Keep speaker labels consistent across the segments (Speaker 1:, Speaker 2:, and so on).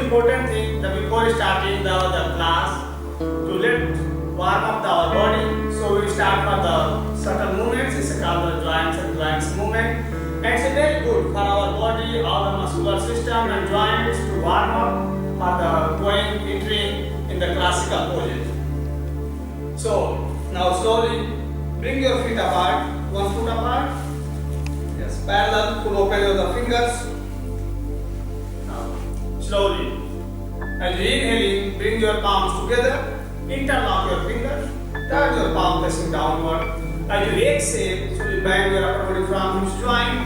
Speaker 1: important thing that before starting the class, to let warm up our body. So we start for the certain movements. It's called the joints and joints movement. And it's very good for our body, our muscular system and joints to warm up for the going entry in the classical poses. So now slowly bring your feet apart, one foot apart. Yes, parallel. Pull open your fingers. Now slowly. As you inhaling, bring your palms together. Interlock your fingers. Turn your palm facing downward. As you exhale, slowly bend your upper body from hips joint.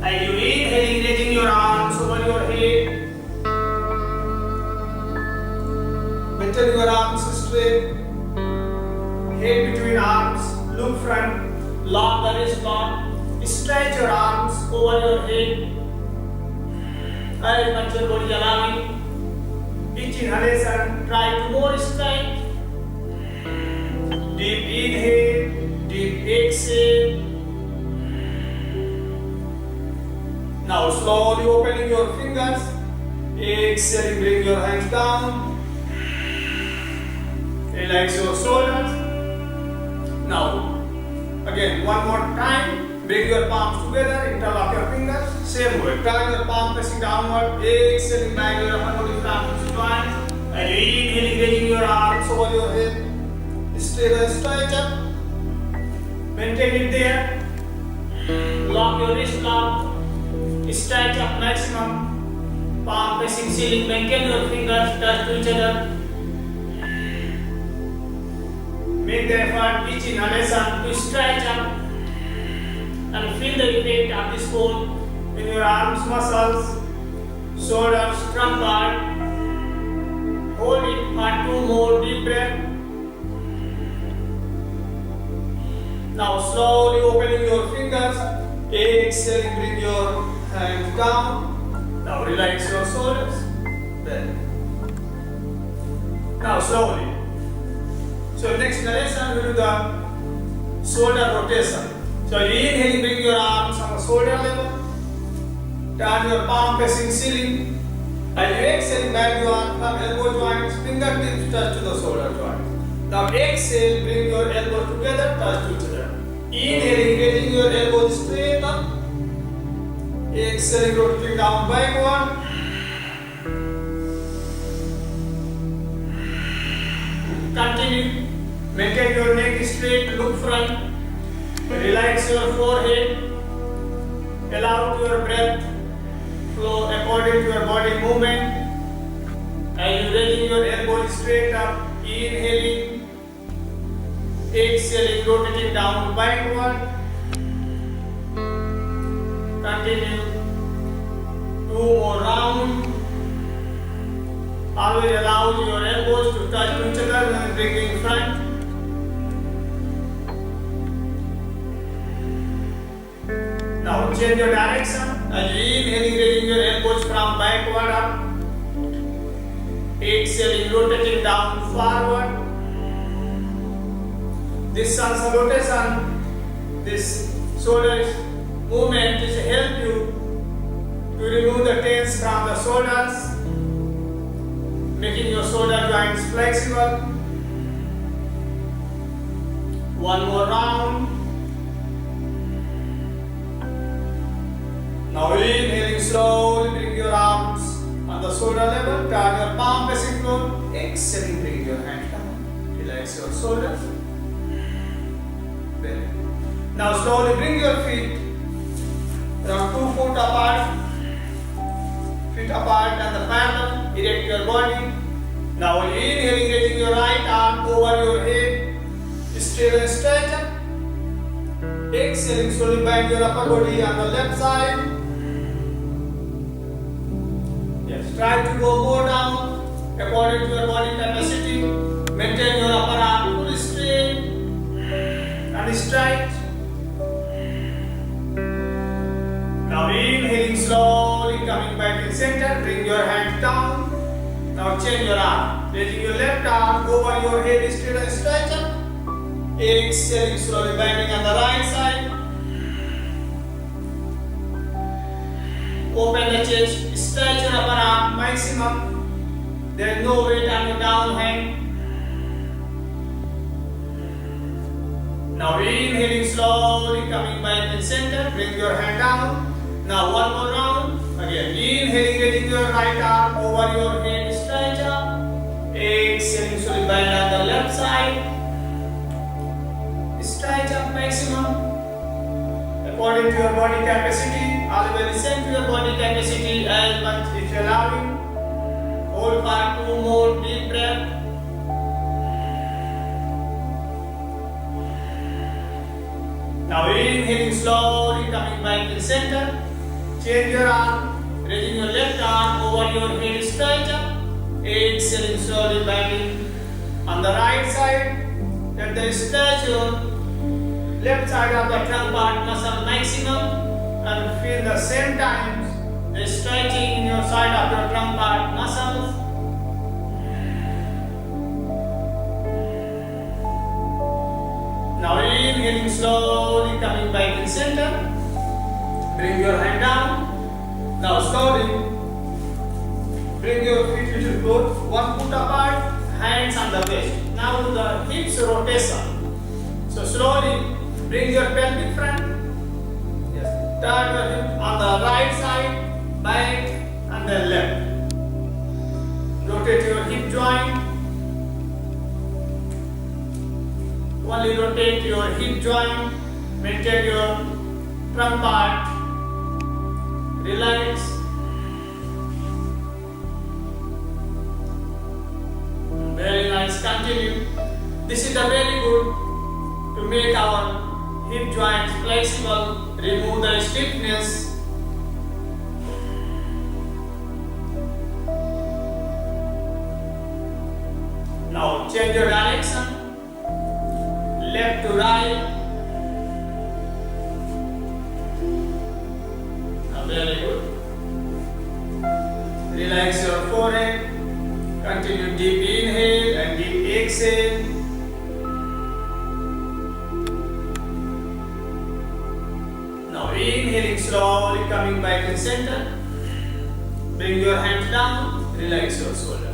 Speaker 1: As you inhaling, raising your arms over your head. Maintain your arms straight. Head between arms. Look front. Lock the wrist lock. Stretch your arms over your head. As much your body is allowing. Each inhalation, try to more straight. Deep inhale, deep exhale. Now slowly opening your fingers. Exhaling, bring your hands down. Relax your shoulders. Now, again, one more time. Bring your palms together, interlock your fingers. Same way. Turn your palm facing downward. Exhaling, bend your upper body from hips joint. And inhaling, raising your arms over your head. Straight and stretch up. Maintain it there. Lock your wrist lock. Stretch up maximum. Palm facing ceiling. Maintain your fingers touch to each other. Make the effort each inhalation to stretch up and feel the effect of this fold in your arms, muscles, shoulders, trunk part. Hold it for 2 more deep breaths. Now slowly opening your fingers. Exhaling, bring your hands down. Now relax your shoulders. Then. Now slowly. So next inhalation we do the shoulder rotation. So inhaling, bring your arms on the shoulder level. Turn your palm facing ceiling. As you exhale, bend your arm from elbow joints, fingertips touch to the shoulder joint. Now exhale, bring your elbows together, touch to each other. Inhaling, raising your elbows straight up. Exhaling, rotating down backward. Continue. Maintain your neck straight, look front. Relax your forehead. Allow your breath flow according to your body movement. As you raising your elbows straight up, inhaling, exhaling, rotating down backward. Continue. 2 more rounds. Always allow your elbows to touch each other and bring in front. Now change your direction. As you inhaling, raising your elbows from backward up. Exhaling, rotating down forward. This salsa rotation, this shoulder movement is help you to remove the tense from the shoulders, making your shoulder joints flexible. 1 more round. Now inhaling slowly, bring your arms on the shoulder level, turn your palm facing floor. Exhaling, bring your hand down. Relax your shoulders. Very good. Now slowly bring your feet around 2 foot apart. Feet apart and the parallel. Erect your body. Now inhaling, raising your right arm over your head. Straight and stretch up. Exhaling, slowly bend your upper body on the left side. Yes, try to go more down according to your body capacity. Maintain your upper arm fully straight and straight. Now inhaling slowly, coming back in center. Bring your hands down. Now change your arm. Raising your left arm over your head, straight and stretch up. Exhaling, slowly bending on the right side. Open the chest, stretch your upper arm by maximum. There is no weight on your down hand. Now inhaling slowly, coming back in center. Bring your hand down. Now one more round. Again, inhaling, getting your right arm over your head, stretch up. Exhaling, slowly bend on the left side. Stretch up maximum. According to your body capacity, always listen to your body capacity as much if you allow it. Hold for 2 more deep breath. Now inhaling slowly, coming back to the center. Change your arm, raising your left arm over your head, stretch up. Exhaling slowly, bending on the right side. Let the stretch your left side of the trunk part muscle maximum, and feel the same time the stretching in your side of your trunk part muscles. Now inhaling slowly, coming back in center. Bring your hand down. Now slowly bring your feet little close, one foot apart, hands on the waist. Now do the hips rotation. So slowly bring your pelvic front. Yes. Turn your hip on the right side, back and then left. Rotate your hip joint. Only rotate your hip joint. Maintain your trunk part. Relax. Very nice. Continue. This is the very good to make our hip joints flexible, remove the stiffness. Now change your direction, left to right. Now very good. Relax your forehead. Continue deep inhale and deep exhale. Now inhaling slowly, coming back in center. Bring your hands down, relax your shoulder.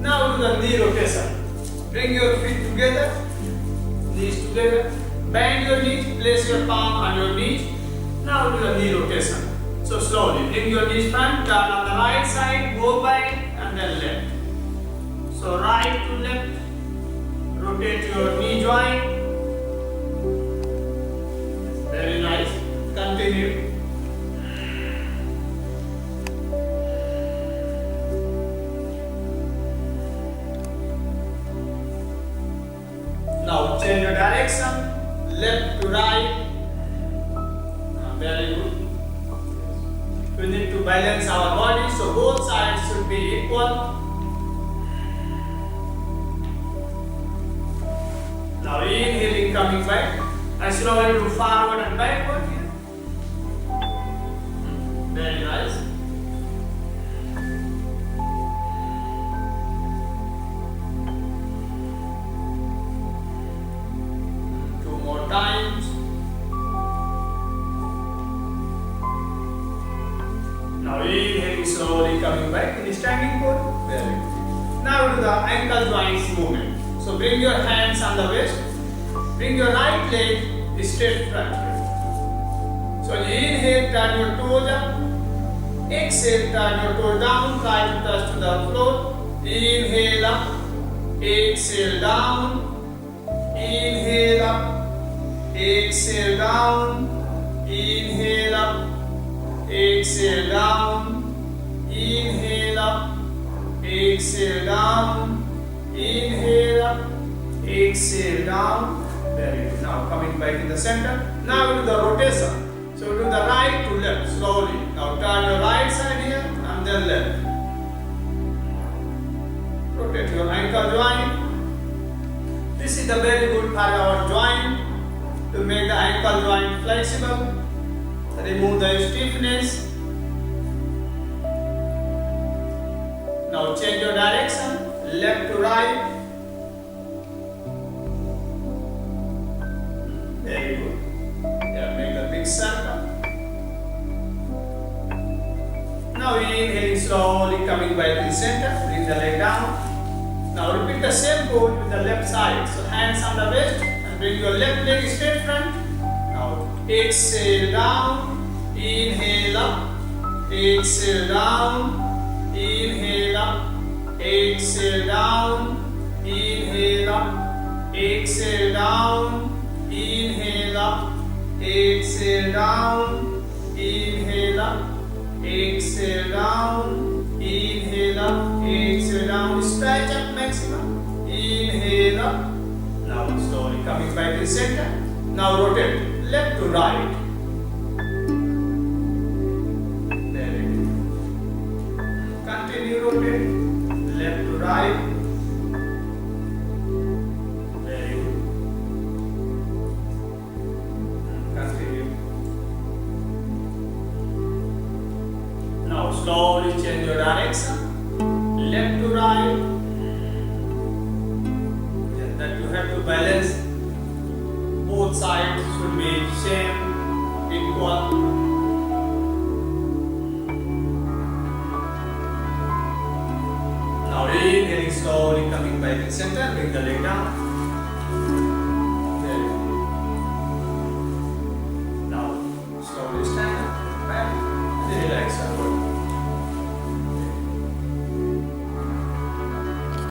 Speaker 1: Now do the knee rotation. Bring your feet together, knees together. Bend your knees, place your palm on your knees. Now do the knee rotation. So slowly, bring your knees front, turn on the right side, go back and then left. So right to left, rotate your knee joint. Very nice. Continue. Now change your direction, left to right. Very good. We need to balance our body, so both sides should be equal. Now inhaling, coming back, and slowly do forward and backward here. Very nice. Two more times. Now inhaling slowly, coming back in standing pose. Very good. Now do the ankle joints movement. So bring your hands on the waist. Bring your right leg straight front. So inhale, turn your toes up. Exhale, turn your toes down. Try to touch to the floor. Inhale up. Exhale down. Inhale up. Exhale down. Inhale up. Exhale down. Inhale up. Exhale down. Inhale up. Exhale down. Very good. Now coming back in the center. Now do the rotation. So do the right to left slowly. Now turn your right side here and then left. Rotate your ankle joint. This is the very good for our joint to make the ankle joint flexible. Remove the stiffness. Now change your direction, left to right. Very good. Yeah, make a big circle. Now inhaling slowly coming back to the center. Bring the leg down. Now repeat the same goal with the left side. So hands on the waist and bring your left leg straight front. Now exhale down, inhale up, exhale down, inhale up, exhale down, inhale up, exhale down, inhale up, exhale down, inhale up, exhale down, inhale up, exhale down, stretch up maximum, inhale up. Now slowly coming back to the center. Now rotate left to right. Very good. Continue rotate left to right. Very good. Continue. Now slowly change your direction. Left to right. And that you have to balance. Both sides should be same, equal. Now inhaling slowly, coming back in center, bring the leg down.